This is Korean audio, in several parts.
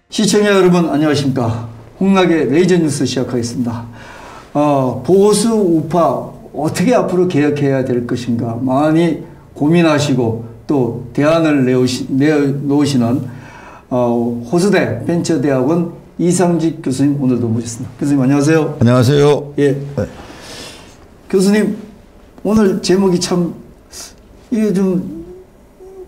시청자 여러분 안녕하십니까. 홍락의 레이저 뉴스 시작하겠습니다. 보수 우파 어떻게 앞으로 개혁해야 될 것인가 많이 고민하시고 또 대안을 내놓으시는 호수대 벤처대학원 이상직 교수님 오늘도 모셨습니다. 교수님 안녕하세요. 안녕하세요. 예. 네. 교수님 오늘 제목이 참 이게 좀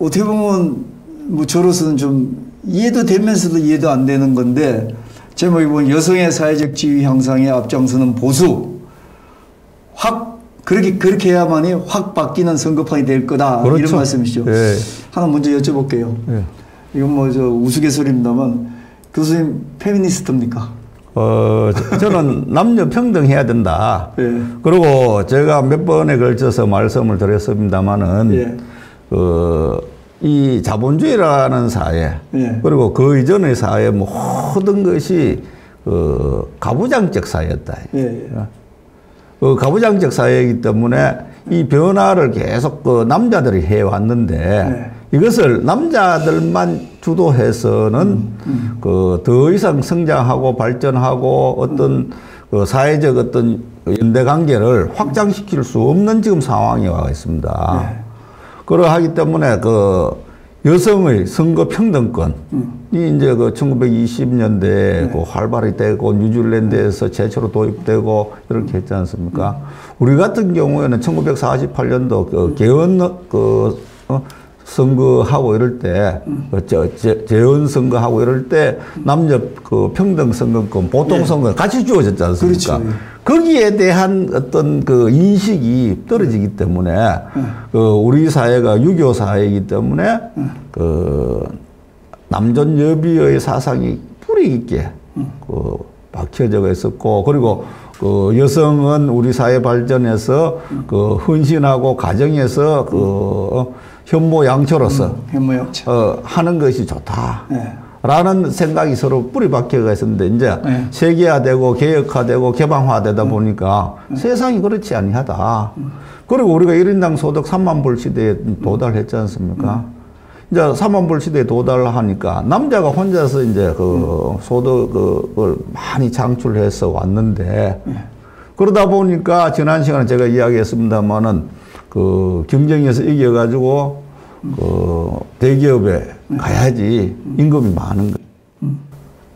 어떻게 보면 뭐 저로서는 좀 이해도 되면서도 이해도 안 되는 건데 제목이 보면 여성의 사회적 지위 향상에 앞장서는 보수 확 그렇게 해야만이 확 바뀌는 선거판이 될 거다. 그렇죠. 이런 말씀이시죠. 네. 하나 먼저 여쭤볼게요. 네. 이건 뭐 저 우스갯소리입니다만 교수님 페미니스트입니까? 저는 남녀 평등해야 된다. 네. 그리고 제가 몇 번에 걸쳐서 말씀을 드렸습니다만은 네. 이 자본주의라는 사회, 네. 그리고 그 이전의 사회 모든 것이 가부장적 사회였다. 네. 가부장적 사회이기 때문에 이 변화를 계속 남자들이 해왔는데 네. 이것을 남자들만 주도해서는 더 이상 성장하고 발전하고 어떤 사회적 어떤 연대 관계를 확장시킬 수 없는 지금 상황에 와 있습니다. 네. 그러하기 때문에 여성의 선거 평등권이 이제 1920년대에 활발히 되고 뉴질랜드에서 최초로 도입되고 이렇게 했지 않습니까? 우리 같은 경우에는 1948년도 개헌 선거하고 이럴 때, 재헌 선거하고 이럴 때, 남녀 평등 선거권, 보통 선거 같이 주어졌지 않습니까? 그렇죠. 거기에 대한 어떤 인식이 떨어지기 때문에, 우리 사회가 6.25 사회이기 때문에, 남존여비의 사상이 뿌리 깊게, 박혀져 있었고, 그리고 여성은 우리 사회 발전에서 헌신하고 가정에서 현모양처로서 하는 것이 좋다. 네. 라는 생각이 서로 뿌리 박혀가 있었는데 이제 네. 세계화되고 개혁화되고 개방화되다 보니까 세상이 그렇지 아니하다. 그리고 우리가 1인당 소득 3만 불 시대에 도달했지 않습니까? 이제 3만 불 시대에 도달하니까 남자가 혼자서 이제 소득을 많이 창출해서 왔는데 그러다 보니까 지난 시간에 제가 이야기했습니다만은 경쟁에서 이겨가지고 대기업에 가야지 임금이 많은 거예요.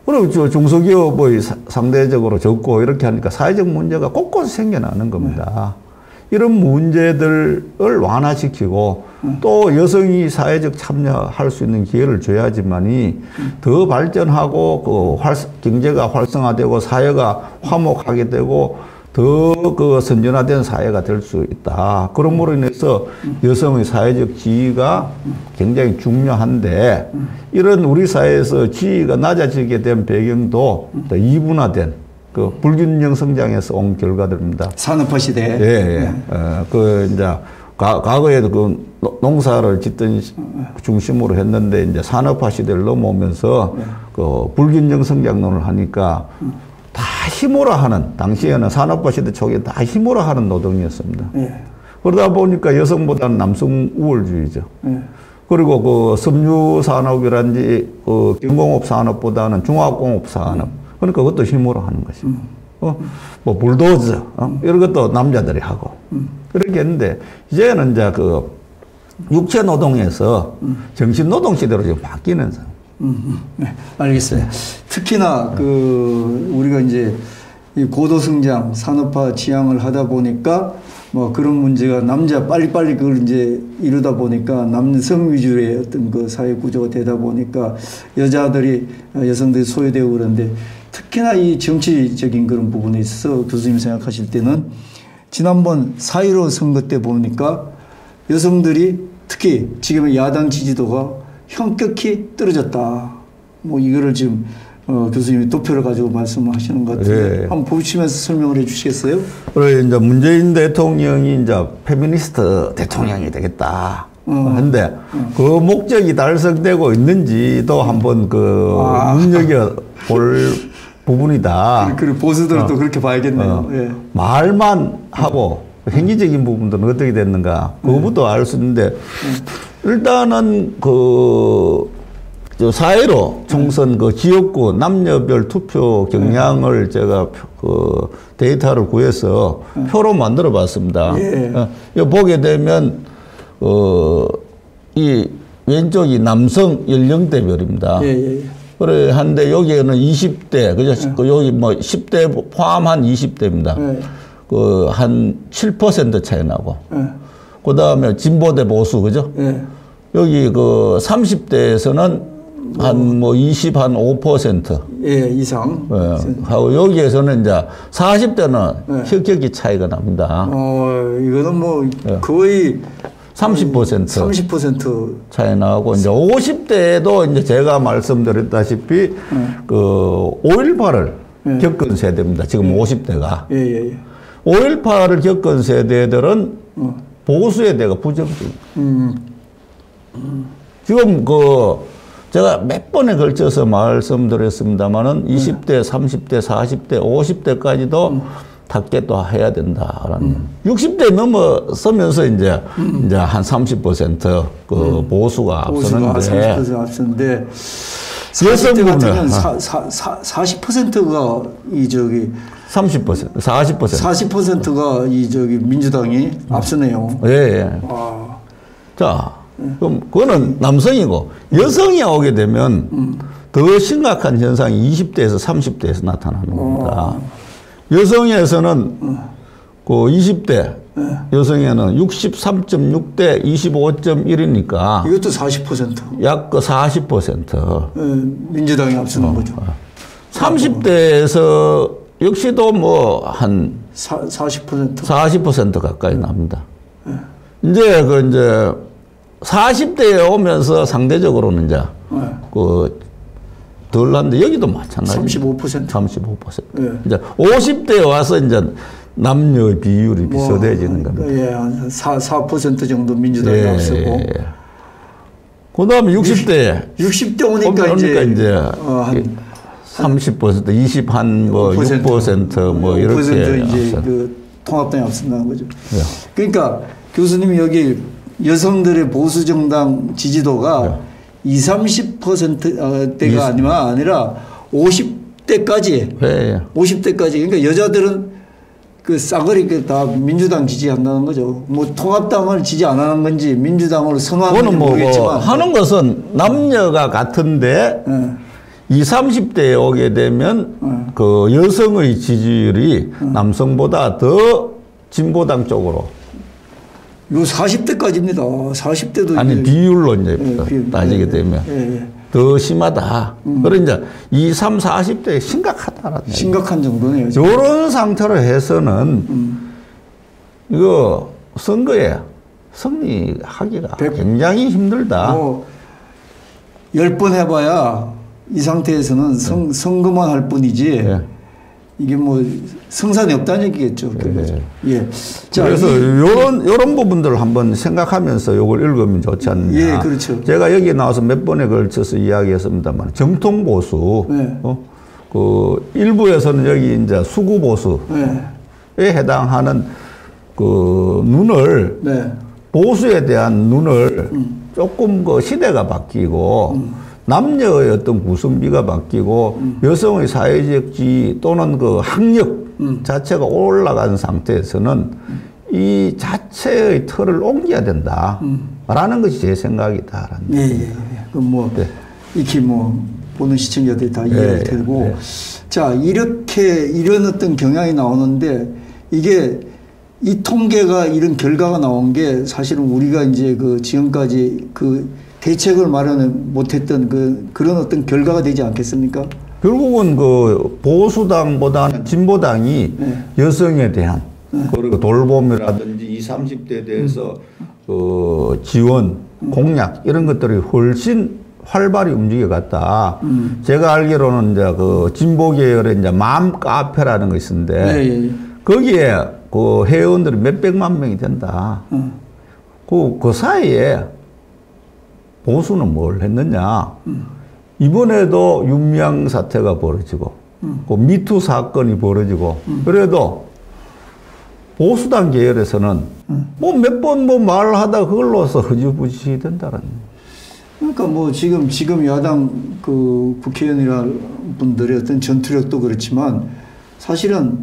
그리고 중소기업의 상대적으로 적고 이렇게 하니까 사회적 문제가 곳곳에 생겨나는 겁니다. 이런 문제들을 완화시키고 또 여성이 사회적 참여할 수 있는 기회를 줘야지만이 더 발전하고 경제가 활성화되고 사회가 화목하게 되고 더 선진화된 사회가 될 수 있다. 그러므로 인해서 여성의 사회적 지위가 굉장히 중요한데 이런 우리 사회에서 지위가 낮아지게 된 배경도 이분화된 불균형 성장에서 온 결과들입니다. 산업화 시대. 예. 이제 과거에도 농사를 짓던 중심으로 했는데 이제 산업화 시대를 넘어오면서 불균형 성장론을 하니까 다 힘으로 하는, 당시에는 산업화 시대 초기에 다 힘으로 하는 노동이었습니다. 그러다 보니까 여성보다는 남성 우월주의죠. 그리고 섬유 산업이란지 경공업 산업보다는 중화공업 산업. 그러니까 그것도 힘으로 하는 것이고. 뭐 불도저 이런 것도 남자들이 하고. 그렇게 했는데 이제는 이제 육체 노동에서 정신 노동 시대로 지금 바뀌는 상황. 네, 알겠어요. 특히나 우리가 이제 이 고도성장 산업화 지향을 하다 보니까 뭐 그런 문제가 빨리빨리 그걸 이제 이루다 보니까 남성 위주의 어떤 사회 구조가 되다 보니까 여성들이 소외되고 그러는데 특히나 이 정치적인 그런 부분에 있어서 교수님 생각하실 때는 지난번 4.15 선거 때 보니까 여성들이 특히 지금의 야당 지지도가 현격히 떨어졌다. 뭐 이거를 지금 교수님이 도표를 가지고 말씀하시는 것 같은데 한번 보시면서 설명을 해주시겠어요? 그래 이제 문재인 대통령이 이제 페미니스트 대통령이 되겠다. 근데 그 목적이 달성되고 있는지도 한번 눈여겨 볼 부분이다. 그리고 보수들은 그렇게 봐야겠네요. 예. 말만 하고 행위적인 부분들은 어떻게 됐는가 그거부터 알 수 있는데 일단은 저 4.15 총선 그 지역구 남녀별 투표 경향을 제가 그 데이터를 구해서 표로 만들어 봤습니다. 이 보게 되면 이 왼쪽이 남성 연령대별입니다. 그래 한데 여기에는 20대 그죠? 여기 뭐 10대 포함한 20대입니다. 그 한 7% 차이 나고. 그다음에 진보 대 보수 그죠? 여기 그 30대에서는 한 뭐 5% 이상. 하고 여기에서는 이제 40대는 혁격히 차이가 납니다. 이거는 뭐 거의 30% 차이 나고 이제 50대에도 이제 제가 말씀드렸다시피 그 5.18을 겪은 세대입니다. 지금 50대가. 5.18을 겪은 세대들은 보수에 대해 부정적. 지금 그 제가 몇 번에 걸쳐서 말씀드렸습니다만은 20대, 30대, 40대, 50대까지도 닫게 또 해야 된다라는. 60대 넘어서면서 이제 한 30% 보수가 앞서는데. 30% 앞서는데. 40대 같은 경우는 40%가 이 저기 30%, 40%. 40%가 이 저기 민주당이 앞서네요. 자, 그럼 그거는 남성이고 여성이 오게 되면 더 심각한 현상이 20대에서 30대에서 나타나는 겁니다. 여성에서는 그 20대 여성에는 63.6대 25.1이니까 이것도 40%. 약 그 40%. 민주당이 앞서는 거죠. 30대에서 역시도 뭐 한 40% 가까이 납니다. 이제 40대에 오면서 상대적으로는 이제 덜 난데 여기도 마찬가지. 35%. 이제 50대에 와서 이제 남녀 비율이 비슷해지는 겁니다. 4% 정도 민주당이 앞서고. 그다음에 60대 오니까 이제 한 30%, 6% 뭐 이렇게 이제 그 통합당이 앞선다는 거죠. 그러니까 교수님이 여기 여성들의 보수 정당 지지도가 20-30%대가 아니라 50대까지. 50대까지. 그러니까 여자들은 그 싸그리 다 민주당 지지한다는 거죠. 뭐 통합당을 지지 안 하는 건지 민주당으로 선호하는 건지 모르겠지만. 하는 것은 남녀가 같은데 20-30대에 오게 되면 그 여성의 지지율이 남성보다 더 진보당 쪽으로. 요 40대까지입니다. 40대도 아니 비율로 이제 따지게 되면 더 심하다. 그래 이제 20, 40대 심각하다라는 심각한 정도네요. 이런 상태로 해서는 이거 선거에 승리하기가 굉장히 힘들다. 10번 해봐야 이 상태에서는 선거만 할 뿐이지 이게 뭐 성산이 없다는 얘기겠죠. 자, 그래서 요런 부분들을 한번 생각하면서 이걸 읽으면 좋지 않느냐. 그렇죠. 제가 여기 나와서 몇 번에 걸쳐서 이야기했습니다만 정통 보수, 그 일부에서는 여기 이제 수구 보수에 해당하는 그 눈을 보수에 대한 눈을 조금 그 시대가 바뀌고. 남녀의 어떤 구성비가 바뀌고 여성의 사회적 지위 또는 그 학력 자체가 올라간 상태에서는 이 자체의 틀을 옮겨야 된다라는 것이 제 생각이다. 그럼 뭐 익히 뭐 보는 시청자들이 다 이해할 테고 자 이런 어떤 경향이 나오는데 이게 이 통계가 이런 결과가 나온 게 사실은 우리가 이제 그 지금까지 그 대책을 마련을 못했던 그런 어떤 결과가 되지 않겠습니까? 결국은 그 보수당보다는 진보당이 여성에 대한 그리고 돌봄이라든지 20, 30대에 대해서 그 지원, 공약 이런 것들이 훨씬 활발히 움직여갔다. 제가 알기로는 이제 그 진보 계열의 이제 맘 카페라는 것이 있는데 거기에 그 회원들이 몇백만 명이 된다. 그 사이에 보수는 뭘 했느냐. 이번에도 윤미향 사태가 벌어지고, 그 미투 사건이 벌어지고, 그래도 보수당 계열에서는 뭐 몇 번 뭐 말하다 그걸로서 흐지부지 된다는. 그러니까 뭐 지금 야당 그 국회의원이라 분들의 어떤 전투력도 그렇지만 사실은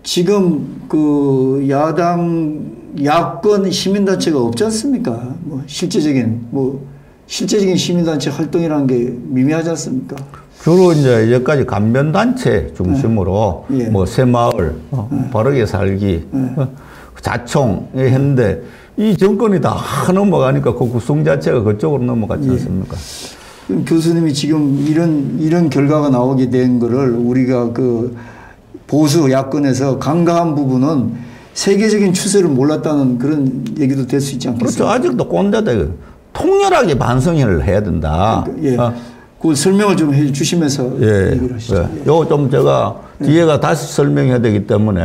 지금 그 야권 시민단체가 없지 않습니까? 뭐 실제적인 시민단체 활동이라는 게 미미하지 않습니까? 주로 이제 여기까지 간변단체 중심으로 뭐 새마을, 바르게 살기, 자총에 했는데 이 정권이 다 넘어가니까 그 구성 자체가 그쪽으로 넘어갔지 않습니까? 교수님이 지금 이런 결과가 나오게 된 거를 우리가 그 보수 야권에서 간과한 부분은 세계적인 추세를 몰랐다는 그런 얘기도 될 수 있지 않겠습니까? 그렇죠. 아직도 꼰대들 통렬하게 반성을 해야 된다. 그 설명을 좀 해 주시면서 얘기를 하시죠. 요거 좀 제가 뒤에가 다시 설명해야 되기 때문에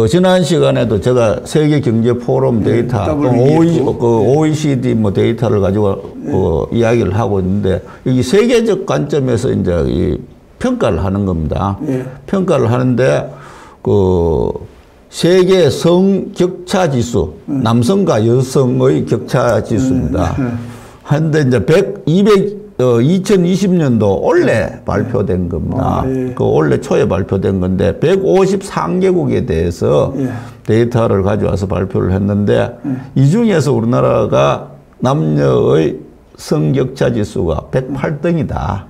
지난 시간에도 제가 세계 경제 포럼 데이터, OECD 뭐 데이터를 가지고 이야기를 하고 있는데 여기 세계적 관점에서 이제 이 평가를 하는 겁니다. 평가를 하는데 그 세계 성격차 지수, 남성과 여성의 격차 지수입니다. 한데 이제 2020년도 올해 발표된 겁니다. 그 올해 초에 발표된 건데 153개국에 대해서 데이터를 가져와서 발표를 했는데 이 중에서 우리나라가 남녀의 성격차 지수가 108등이다.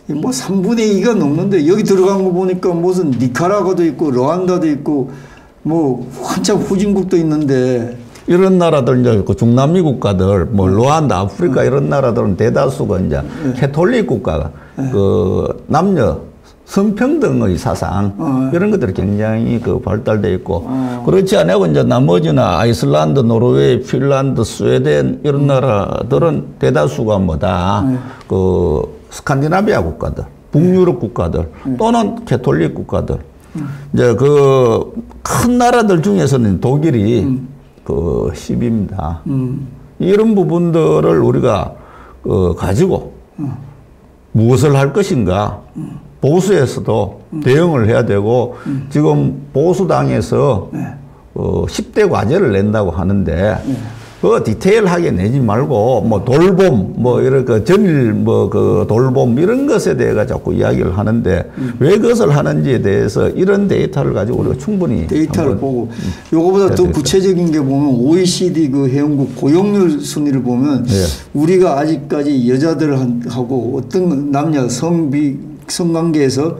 뭐 3분의 2가 넘는데 여기 들어간 거 보니까 무슨 니카라과도 있고 르완다도 있고 뭐 한참 후진국도 있는데 이런 나라들 이제 그 중남미 국가들 뭐 르완다, 아프리카 이런 나라들은 대다수가 이제 캐톨릭 국가가 그 남녀 성평등의 사상 이런 것들이 굉장히 그 발달돼 있고 그렇지 않고 이제 나머지나 아이슬란드, 노르웨이, 핀란드, 스웨덴 이런 나라들은 대다수가 뭐다 그 스칸디나비아 국가들, 북유럽 국가들 또는 캐톨릭 국가들 이제 그 큰 나라들 중에서는 독일이 그 10입니다. 이런 부분들을 우리가 가지고 무엇을 할 것인가 보수에서도 대응을 해야 되고 지금 보수당에서 10대 과제를 낸다고 하는데 그 디테일하게 내지 말고 뭐 돌봄 뭐 이렇게 전일 뭐 그 돌봄 이런 것에 대해 자꾸 이야기를 하는데 왜 그것을 하는지에 대해서 이런 데이터를 가지고 우리가 충분히 데이터를 보고 요거보다 더 구체적인 게 보면 OECD 그 회원국 고용률 순위를 보면 우리가 아직까지 여자들하고 어떤 남녀 성관계에서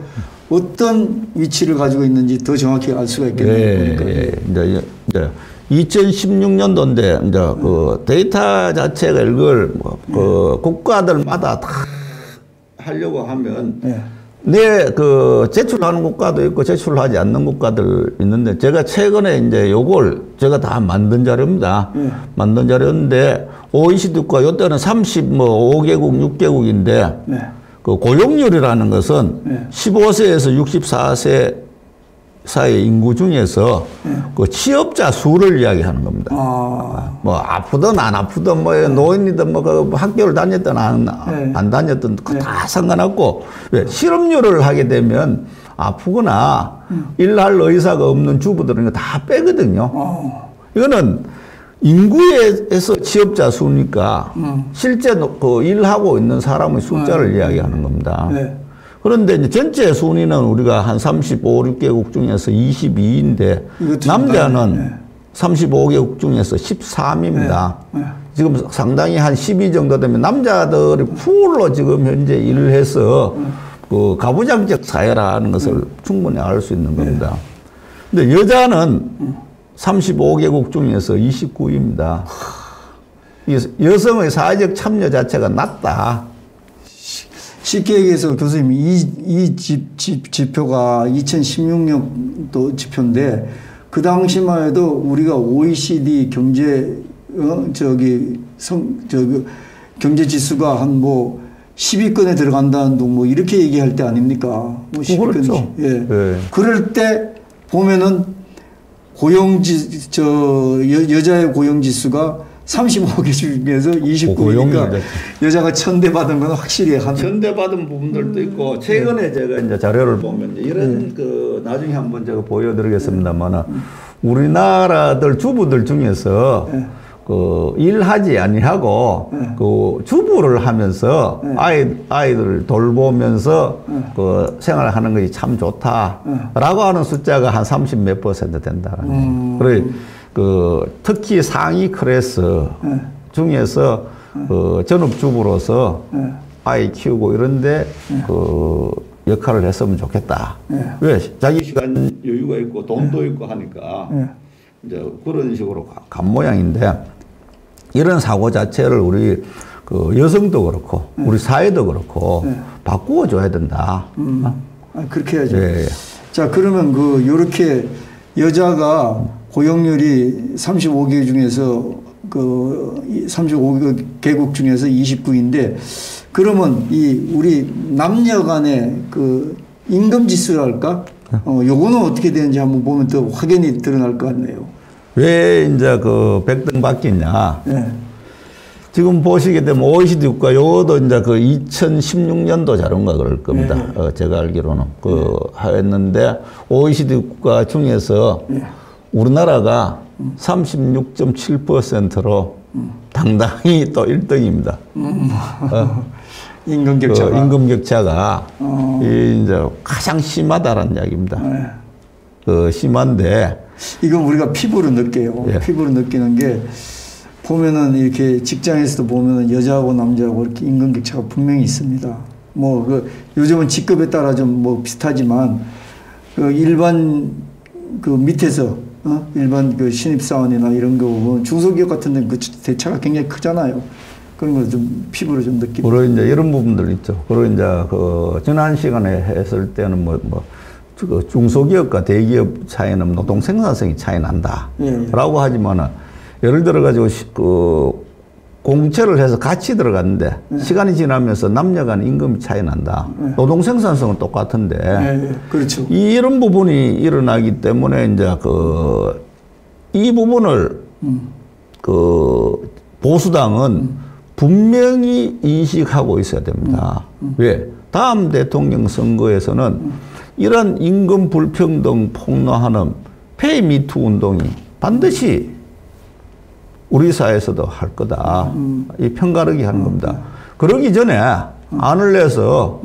어떤 위치를 가지고 있는지 더 정확히 알 수가 있겠네요. 이제 2016년도인데 이제 그 데이터 자체가 이걸 그 국가들마다 다 하려고 하면 내 그 제출하는 국가도 있고 제출하지 않는 국가들 있는데 제가 최근에 이제 요걸 제가 다 만든 자료입니다. 만든 자료인데 OECD 국가 요때는 35개국 6개국인데 그 고용률이라는 것은 15세에서 64세 사회 인구 중에서 그 취업자 수를 이야기하는 겁니다. 뭐 아프든 안 아프든 뭐 노인이든 뭐 그 학교를 다녔든 안 다녔든 다 상관없고 왜 실업률을 하게 되면 아프거나 일할 의사가 없는 주부들은 다 빼거든요. 이거는 인구에서 취업자 수니까 실제 그 일하고 있는 사람의 숫자를 이야기하는 겁니다. 그런데 이제 전체 순위는 우리가 한 35, 6개국 중에서 22인데 남자는 35개국 중에서 13입니다. 지금 상당히 한 12 정도 되면 남자들이 풀로 지금 현재 일을 해서 그 가부장적 사회라는 것을 충분히 알 수 있는 겁니다. 근데 여자는 35개국 중에서 29입니다. 여성의 사회적 참여 자체가 낮다. 쉽게 얘기해서 교수님 이 지표가 2016년도 지표인데 그 당시만 해도 우리가 OECD 경제 경제 지수가 한 뭐 10위권에 들어간다는 둥 뭐 이렇게 얘기할 때 아닙니까? 뭐 10위권. 그렇죠. 그럴 때 보면은 여자의 고용 지수가 35개 중에서 29위니까 여자가 천대받은 건 확실히 천대받은 부분들도 있고 최근에 제가 이제 자료를 보면 이런 그 나중에 한번 제가 보여드리겠습니다만 우리나라들 주부들 중에서 그 일하지 아니하고 그 주부를 하면서 아이들을 돌보면서 그 생활하는 것이 참 좋다라고 하는 숫자가 한 30 몇 % 된다라는. 그래 그 특히 상위 클래스 중에서 그 전업주부로서 아이 키우고 이런데 그 역할을 했으면 좋겠다. 왜 자기 시간 여유가 있고 돈도 있고 하니까 이제 그런 식으로 간 모양인데. 이런 사고 자체를 우리 그 여성도 그렇고 우리 사회도 그렇고 바꾸어 줘야 된다. 그렇게 해야죠. 예. 자, 그러면 그 요렇게 여자가 고용률이 35개 중에서 그 35개국 중에서 29인데 그러면 이 우리 남녀 간의 그 임금 지수랄까? 요거는 어떻게 되는지 한번 보면 더 확연히 드러날 것 같네요. 왜 이제 그 백등 바뀌냐? 지금 보시게 되면 OECD 국가 요것도 이제 그 2016년도 자료인가 그럴 겁니다. 제가 알기로는 했는데 OECD 국가 중에서 우리나라가 36.7%로 당당히 또 1등입니다. 임금 격차가. 임금 격차가 이제 가장 심하다라는 이야기입니다. 심한데 이건 우리가 피부로 느껴요. 피부로 느끼는 게 보면은 이렇게 직장에서도 보면은 여자하고 남자하고 이렇게 임금 격차가 분명히 있습니다. 뭐 그 요즘은 직급에 따라 좀 뭐 비슷하지만 그 일반 그 밑에서 일반 그 신입사원이나 이런 거 보면 중소기업 같은 데는 그 대차가 굉장히 크잖아요. 그런 걸 좀 피부로 좀 느끼고. 그리고 이제 이런 부분들 있죠. 그리고 이제 그 지난 시간에 했을 때는 그 중소기업과 대기업 차이는 노동 생산성이 차이 난다. 라고 하지만은 예를 들어 가지고 그 공채를 해서 같이 들어갔는데 시간이 지나면서 남녀 간 임금 차이 난다. 노동 생산성은 똑같은데. 그렇죠. 이런 부분이 일어나기 때문에 이제 이 부분을 그 보수당은 분명히 인식하고 있어야 됩니다. 왜? 다음 대통령 선거에서는 이런 임금 불평등 폭로하는 페이 미투 운동이 반드시 우리 사회에서도 할 거다. 이 편가르기 하는 겁니다. 그러기 전에 안을 내서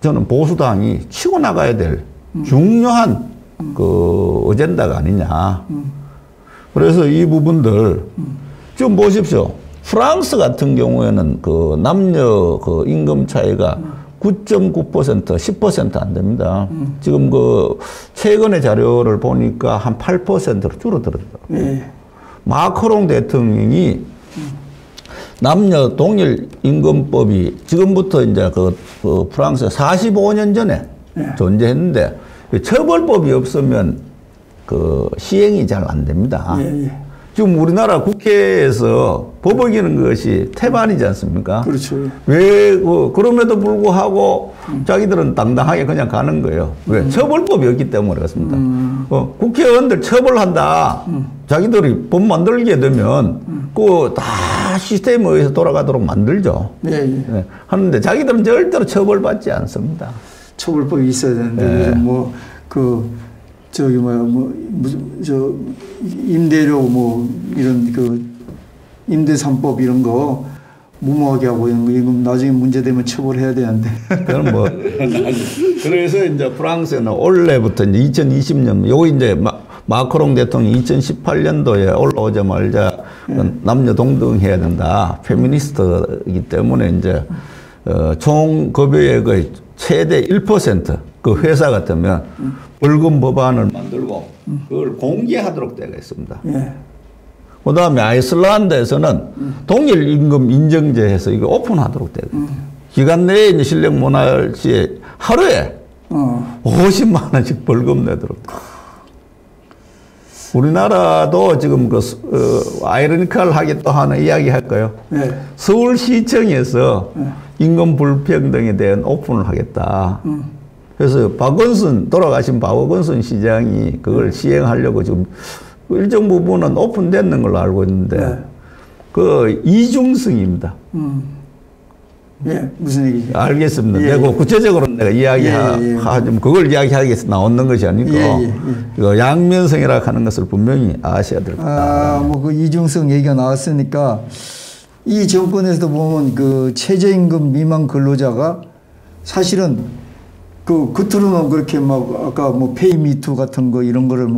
저는 보수당이 치고 나가야 될 중요한 그 어젠다가 아니냐. 그래서 이 부분들 좀 보십시오. 프랑스 같은 경우에는 그 남녀 그 임금 차이가 9.9%, 10% 안 됩니다. 지금 그 최근의 자료를 보니까 한 8%로 줄어들었더라고요. 마크롱 대통령이 남녀 동일 임금법이 지금부터 이제 그 프랑스 45년 전에 존재했는데 처벌법이 없으면 그 시행이 잘 안 됩니다. 지금 우리나라 국회에서 법 어기는 것이 태반이지 않습니까? 그렇죠. 왜, 그럼에도 불구하고 자기들은 당당하게 그냥 가는 거예요. 왜? 처벌법이 없기 때문에 그렇습니다. 국회의원들 처벌한다. 자기들이 법 만들게 되면, 다 시스템에 의해서 돌아가도록 만들죠. 하는데 자기들은 절대로 처벌받지 않습니다. 처벌법이 있어야 되는데, 요즘 임대료 이런 임대 3법 이런 거 무모하게 하고 이런 거 이건 나중에 문제되면 처벌해야 되는데. 그럼 그래서 이제 프랑스는 올해부터 이제 2020년 요거 이제 마크롱 대통령이 2018년도에 올라오자마자 남녀 동등해야 된다. 페미니스트이기 때문에 이제 총 급여액의 최대 1% 그 회사 같으면 벌금 법안을 만들고 그걸 공개하도록 되어 있습니다. 그 다음에 아이슬란드에서는 동일 임금 인정제 해서 이거 오픈하도록 되어 있습니다. 기간 내에 이제 실력 못할 시에 하루에 50만 원씩 벌금 내도록. 우리나라도 지금 아이러니컬하게 또 하나 이야기 할까요? 서울시청에서 임금 불평등에 대한 오픈을 하겠다. 그래서 돌아가신 박원순 시장이 그걸 시행하려고 지금 일정 부분은 오픈됐는 걸로 알고 있는데, 그 이중성입니다. 예, 무슨 얘기죠? 알겠습니다. 예, 내가 구체적으로 내가 이야기하면 그걸 이야기하기위해서 나오는 것이 아니고 그 양면성이라고 하는 것을 분명히 아셔야 될 겁니다. 뭐 그 이중성 얘기가 나왔으니까 이 정권에서도 보면 그 최저임금 미만 근로자가 사실은 그 겉으로는 그렇게 막 아까 뭐 페이미투 같은 거 이런 거를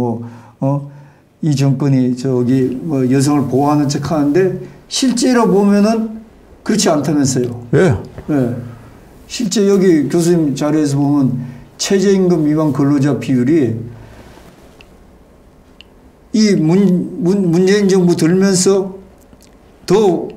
이 정권이 저기 뭐 여성을 보호하는 척 하는데 실제로 보면은 그렇지 않다면서요. 예. 예. 실제 여기 교수님 자료에서 보면 최저임금 미만 근로자 비율이 이 문재인 정부 들면서 더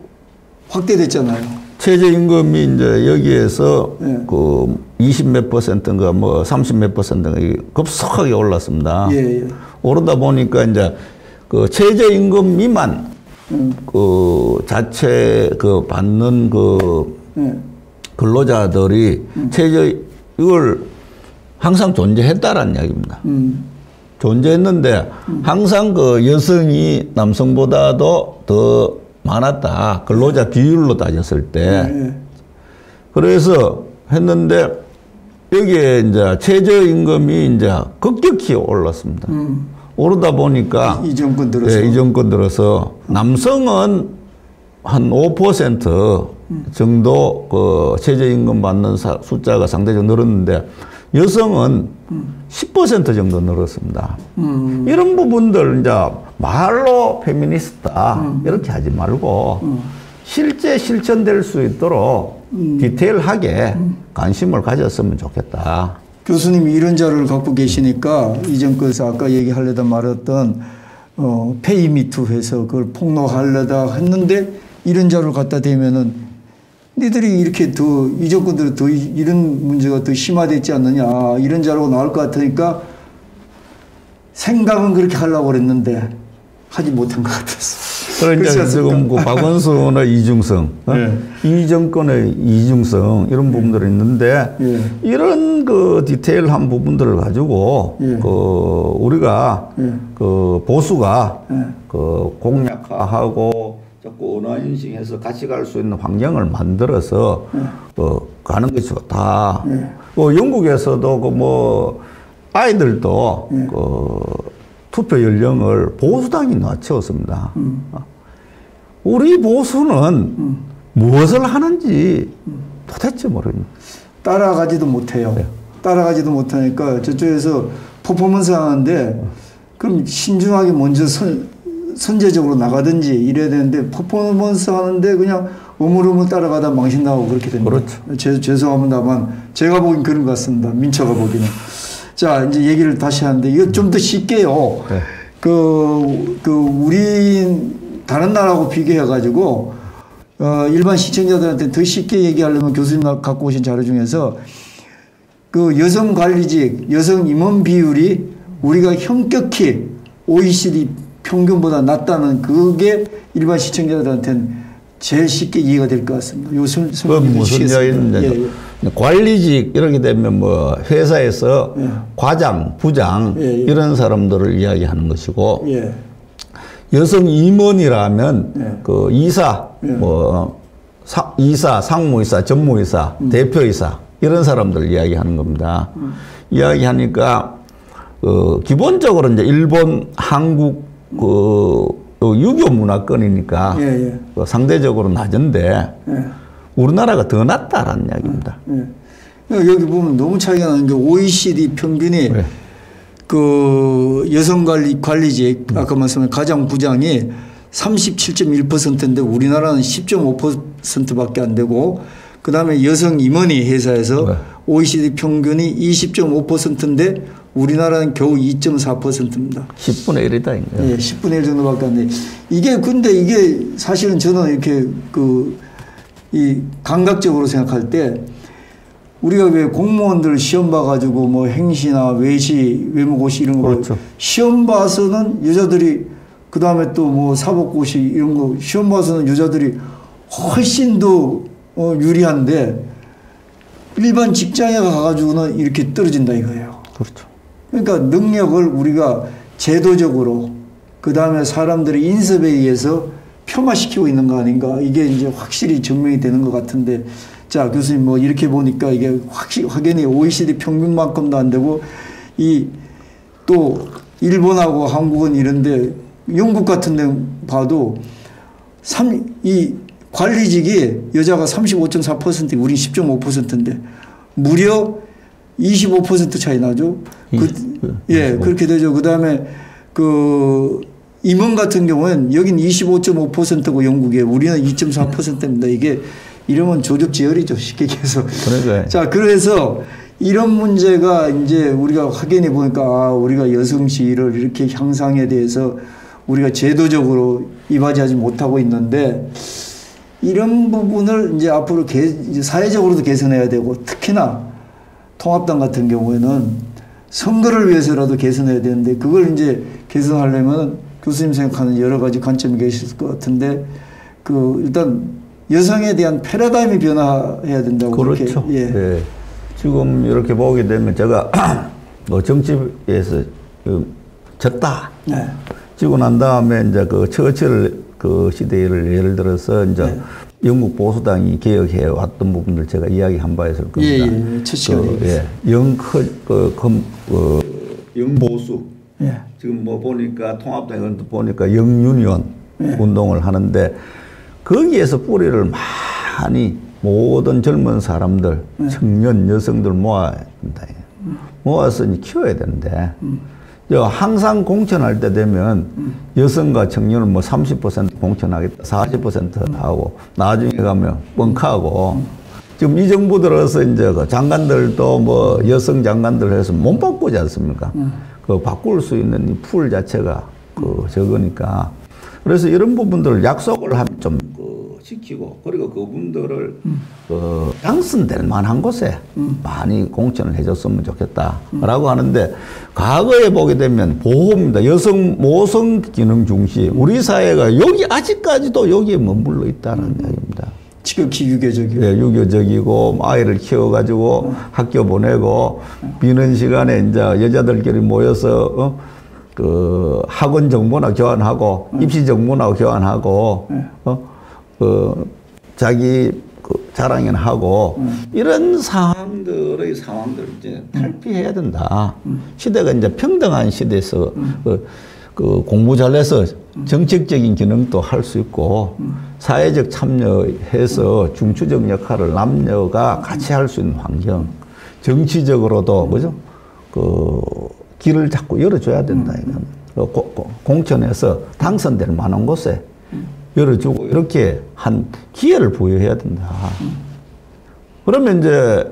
확대됐잖아요. 최저임금이 이제 여기에서 예. 그 20몇 %인가 뭐 30몇 %인가 급속하게 올랐습니다. 예, 예. 오르다 보니까 이제 그 최저임금 미만 그 자체 그 받는 그 예. 근로자들이 이걸 항상 존재했다라는 이야기입니다. 존재했는데 항상 그 여성이 남성보다도 더 많았다. 근로자 비율로 따졌을 때. 그래서 했는데 여기에 이제 최저임금이 이제 급격히 올랐습니다. 오르다 보니까 이 정권 들어서. 이 정권 들어서 남성은 한 5% 정도 그 최저임금 받는 숫자가 상대적으로 늘었는데 여성은 10% 정도 늘었습니다. 이런 부분들 이제 말로 페미니스트다 이렇게 하지 말고 실제 실천될 수 있도록 디테일하게 관심을 가졌으면 좋겠다. 교수님이 이런 자료를 갖고 계시니까 이 정권에서 아까 얘기하려다 말했던 페이미투 해서 그걸 폭로하려다 했는데 이런 자료를 갖다 대면은 니들이 이렇게 더 이 정권들은 더 이런 문제가 더 심화됐지 않느냐 이런 자료가 나올 것 같으니까 생각은 그렇게 하려고 그랬는데 하지 못한 것 같았어. 그러니까 지금 그 박원순의 이중성, 이 정권의 이중성 이런 부분들이 있는데 이런 그 디테일한 부분들을 가지고 그 우리가 그 보수가 그 공약화하고 자꾸 언어인식해서 같이 갈 수 있는 환경을 만들어서 가는 것이 좋다. 영국에서도 그 뭐 아이들도 그 투표 연령을 보수당이 낮췄습니다. 우리 보수는 무엇을 하는지 도대체 모릅니다. 따라가지도 못해요. 따라가지도 못하니까 저쪽에서 퍼포먼스 하는데 그럼 신중하게 먼저 선제적으로 나가든지 이래야 되는데 퍼포먼스 하는데 그냥 우물우물 따라가다 망신나고 그렇게 됩니다. 그렇죠. 죄송합니다만 제가 보긴 그런 것 같습니다. 민초가 보기는. 자, 이제 얘기를 다시 하는데 이거 좀 더 쉽게요. 우리 다른 나라하고 비교해가지고 일반 시청자들한테 더 쉽게 얘기하려면 교수님 갖고 오신 자료 중에서 그 여성 관리직, 여성 임원 비율이 우리가 현격히 OECD 평균보다 낮다는 그게 일반 시청자들한테는 제일 쉽게 이해가 될 것 같습니다. 무슨 이야기인지 관리직 이렇게 되면 뭐 회사에서 과장, 부장 이런 사람들을 이야기하는 것이고 여성 임원이라면 그 이사, 뭐 이사, 상무이사, 전무이사, 대표이사 이런 사람들을 이야기하는 겁니다. 이야기하니까 기본적으로 이제 일본, 한국 유교 문화권이니까 상대적으로 낮은데 우리나라가 더 낮다라는 이야기입니다. 여기 보면 너무 차이가 나는 게 OECD 평균이 그 여성 관리직 아까 말씀한 가장 부장이 37.1%인데 우리나라는 10.5%밖에 안 되고 그 다음에 여성 임원이 회사에서 OECD 평균이 20.5%인데 우리나라는 겨우 2.4%입니다. 10분의 1이다. 예, 10분의 1 정도밖에 안 돼. 근데 이게 사실은 저는 이렇게 이 감각적으로 생각할 때 우리가 왜 공무원들 시험 봐가지고 뭐 행시나 외시, 외무고시 이런 거 그렇죠. 시험 봐서는 여자들이 그 다음에 또 뭐 사법고시 이런 거 시험 봐서는 여자들이 훨씬 더 유리한데 일반 직장에 가가지고는 이렇게 떨어진다 이거예요. 그렇죠. 그러니까 능력을 우리가 제도적으로 그 다음에 사람들의 인습에 의해서 폄하시키고 있는 거 아닌가 이게 이제 확실히 증명이 되는 것 같은데 자, 교수님 뭐 이렇게 보니까 이게 확연히 OECD 평균만큼도 안 되고 이 또 일본하고 한국은 이런데 영국 같은 데 봐도 이 관리직이 여자가 35.4%, 우린 10.5%인데 무려 25% 차이 나죠. 예, 그렇게 되죠. 그 다음에 그 임원 같은 경우는 여긴 25.5%고 영국에 우리는 2.4%입니다. 이게 이러면 조적지열이죠. 쉽게 얘기해서. 그러니까. 자, 그래서 이런 문제가 이제 우리가 확인해 보니까 아, 우리가 여성 지위를 이렇게 향상에 대해서 우리가 제도적으로 이바지하지 못하고 있는데 이런 부분을 이제 앞으로 이제 사회적으로도 개선해야 되고 특히나 통합당 같은 경우에는 선거를 위해서라도 개선해야 되는데 그걸 이제 개선하려면 교수님 생각하는 여러 가지 관점이 계실 것 같은데 그 일단 여성에 대한 패러다임이 변화해야 된다고 그렇죠. 그렇게 예. 예. 지금 이렇게 보게 되면 제가 뭐 정치에서 졌다. 네. 지고 난 다음에 이제 그 처칠 그 시대를 예를 들어서 이제 네. 영국 보수당이 개혁해 왔던 부분들 제가 이야기한 바 있을 겁니다. 예, 예. 첫 시간에. 영보수. 예. 지금 뭐 보니까 통합당을 보니까 영유니언 예. 운동을 하는데 거기에서 뿌리를 많이 모든 젊은 사람들, 청년, 여성들 모아야 된다. 모아서 키워야 되는데, 항상 공천할 때 되면 여성과 청년은 뭐 30% 공천하겠다, 40% 하고, 나중에 가면 뻥카고, 지금 이 정부 들어서 이제 그 장관들도 뭐 여성 장관들 해서 못 바꾸지 않습니까? 그 바꿀 수 있는 이 풀 자체가 그 적으니까. 그래서 이런 부분들을 약속을 하면 좀 시키고 그리고 그분들을 당선될 만한 곳에 많이 공천을 해줬으면 좋겠다라고 하는데 과거에 보게 되면 보호입니다. 여성 모성 기능 중시 우리 사회가 여기 아직까지도 여기에 머물러 있다는 이야기입니다. 지극히 유교적이고. 예, 유교적이고 아이를 키워가지고 학교 보내고 비는 시간에 이제 여자들끼리 모여서 그 학원 정보나 교환하고 입시 정보나 교환하고 자기 그 자랑이나 하고 이런 상황들을 이제 탈피해야 된다. 시대가 이제 평등한 시대에서 그 공부 잘해서 정책적인 기능도 할 수 있고 사회적 참여해서 중추적 역할을 남녀가 같이 할 수 있는 환경, 정치적으로도 그죠? 그 길을 자꾸 열어줘야 된다. 이건 공천에서 당선될 만한 곳에 열어주고 이렇게 한 기회를 부여해야 된다. 그러면 이제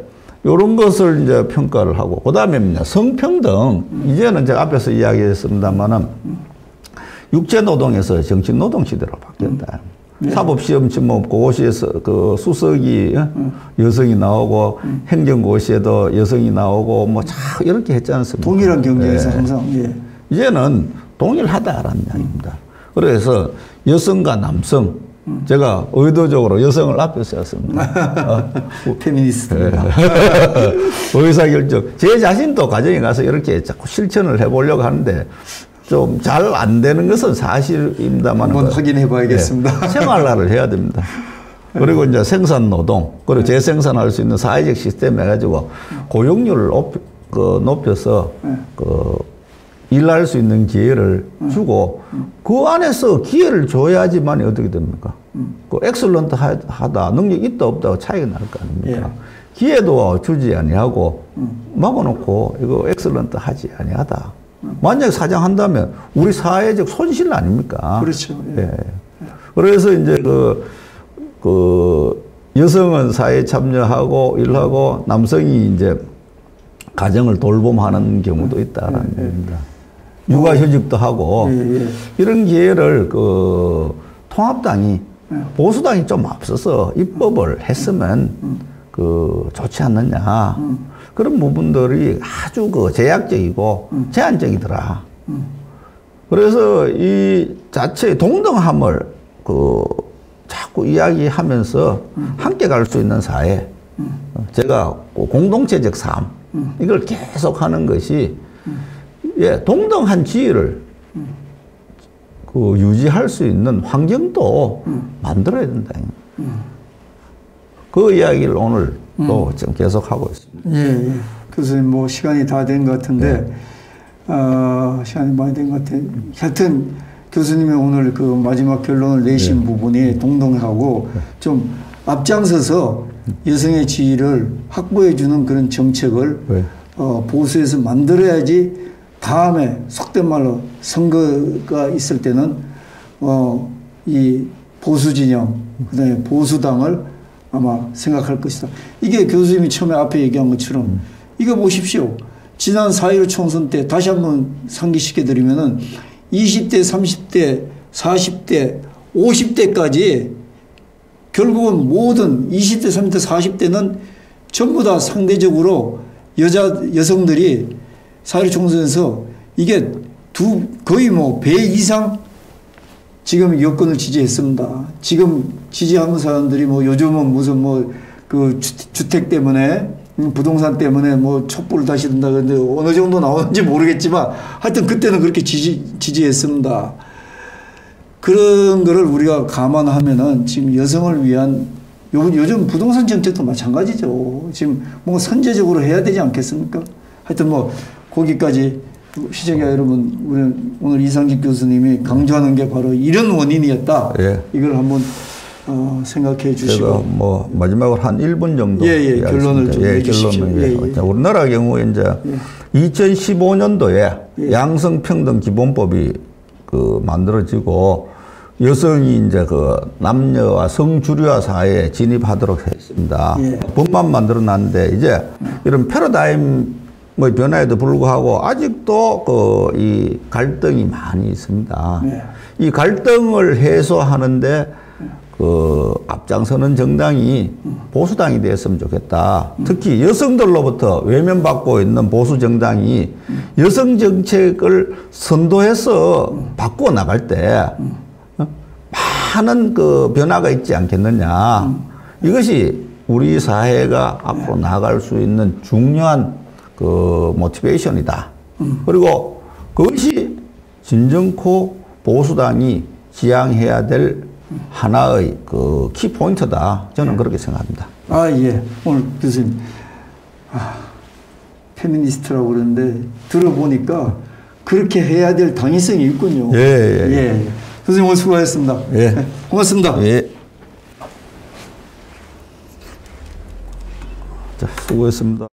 이런 것을 이제 평가를 하고 그다음에 성평등 이제는 제가 앞에서 이야기했습니다만은 육체노동에서 정치노동 시대로 바뀌었다. 사법시험치 뭐 고시에서 그 수석이 여성이 나오고 행정고시에도 여성이 나오고 뭐 참 이렇게 했지 않습니까? 동일한 경쟁에서 항상 예. 이제는 동일하다라는 이야기입니다. 그래서 여성과 남성 제가 의도적으로 여성을 앞에 세웠습니다. 페미니스트입니다. 의사결정. 제 자신도 가정에 가서 이렇게 자꾸 실천을 해보려고 하는데 좀 잘 안 되는 것은 사실입니다만 한번 확인해 봐야겠습니다. 네, 생활화를 해야 됩니다. 그리고 이제 생산 노동, 그리고 재생산할 수 있는 사회적 시스템 해가지고 고용률을 높여서 일할 수 있는 기회를 주고 그 안에서 기회를 줘야지만 어떻게 됩니까? 그 엑셀런트 하다 능력 있다 없다 차이가 날 거 아닙니까? 예. 기회도 주지 아니하고 막아놓고 이거 엑셀런트 하지 아니하다. 만약에 사장한다면 우리 사회적 손실 아닙니까? 그렇죠. 예. 예. 그래서 이제 그 여성은 사회에 참여하고 일하고 남성이 이제 가정을 돌봄하는 경우도 있다라는 얘기입니다. 육아휴직도 하고 이런 기회를 그 통합당이 보수당이 좀 앞서서 입법을 했으면 그 좋지 않느냐 그런 부분들이 아주 그 제약적이고 제한적이더라. 그래서 이 자체의 동등함을 그 자꾸 이야기하면서 함께 갈 수 있는 사회, 제가 공동체적 삶 이걸 계속하는 것이 예, 동등한 지위를 그 유지할 수 있는 환경도 만들어야 된다. 그 이야기를 오늘 또 지금 계속하고 있습니다. 예, 예. 교수님 뭐 시간이 다 된 것 같은데, 시간이 많이 된 것 같아요. 하여튼 교수님의 오늘 그 마지막 결론을 내신 부분이 동동하고 좀 앞장서서 여성의 지위를 확보해주는 그런 정책을 보수에서 만들어야지 다음에 속된 말로 선거가 있을 때는 이 보수 진영, 그다음에 보수당을 아마 생각할 것이다. 이게 교수님이 처음에 앞에 얘기한 것처럼 이거 보십시오. 지난 4.15 총선 때 다시 한번 상기시켜 드리면은 20대, 30대, 40대, 50대까지 결국은 모든 20대, 30대, 40대는 전부 다 상대적으로 여성들이 4.15 총선에서 이게 거의 뭐 배 이상 지금 여권을 지지했습니다. 지금 지지하는 사람들이 뭐 요즘은 무슨 뭐 그 주택 때문에 부동산 때문에 뭐 촛불을 다시 든다 그러는데 어느 정도 나오는지 모르겠지만 하여튼 그때는 그렇게 지지했습니다. 그런 거를 우리가 감안하면은 지금 여성을 위한 요즘 부동산 정책도 마찬가지죠. 지금 뭔가 선제적으로 해야 되지 않겠습니까? 하여튼 뭐 거기까지 시청자 여러분, 우리 오늘 이상직 교수님이 강조하는 게 바로 이런 원인이었다. 예. 이걸 한번 생각해 주시고. 제가 뭐 마지막으로 한 1분 정도 결론을 좀 해주십시오. 우리나라 경우에 이제 2015년도에 양성평등 기본법이 만들어지고 여성이 이제 남녀와 성주류화 사회에 진입하도록 했습니다. 법만 만들어놨는데 이제 이런 패러다임 변화에도 불구하고 아직도 이 갈등이 많이 있습니다. 이 갈등을 해소하는데 앞장서는 정당이 보수당이 됐으면 좋겠다. 특히 여성들로부터 외면받고 있는 보수 정당이 여성 정책을 선도해서 바꾸어 나갈 때 많은 변화가 있지 않겠느냐. 이것이 우리 사회가 앞으로 나아갈 수 있는 중요한 모티베이션이다. 그리고 그것이 진정코 보수당이 지향해야 될 하나의 키포인트다. 저는 그렇게 생각합니다. 예. 오늘 교수님, 페미니스트라고 그러는데 들어보니까 그렇게 해야 될 당위성이 있군요. 예. 교수님 오늘 수고하셨습니다. 예. 고맙습니다. 예. 자, 수고했습니다.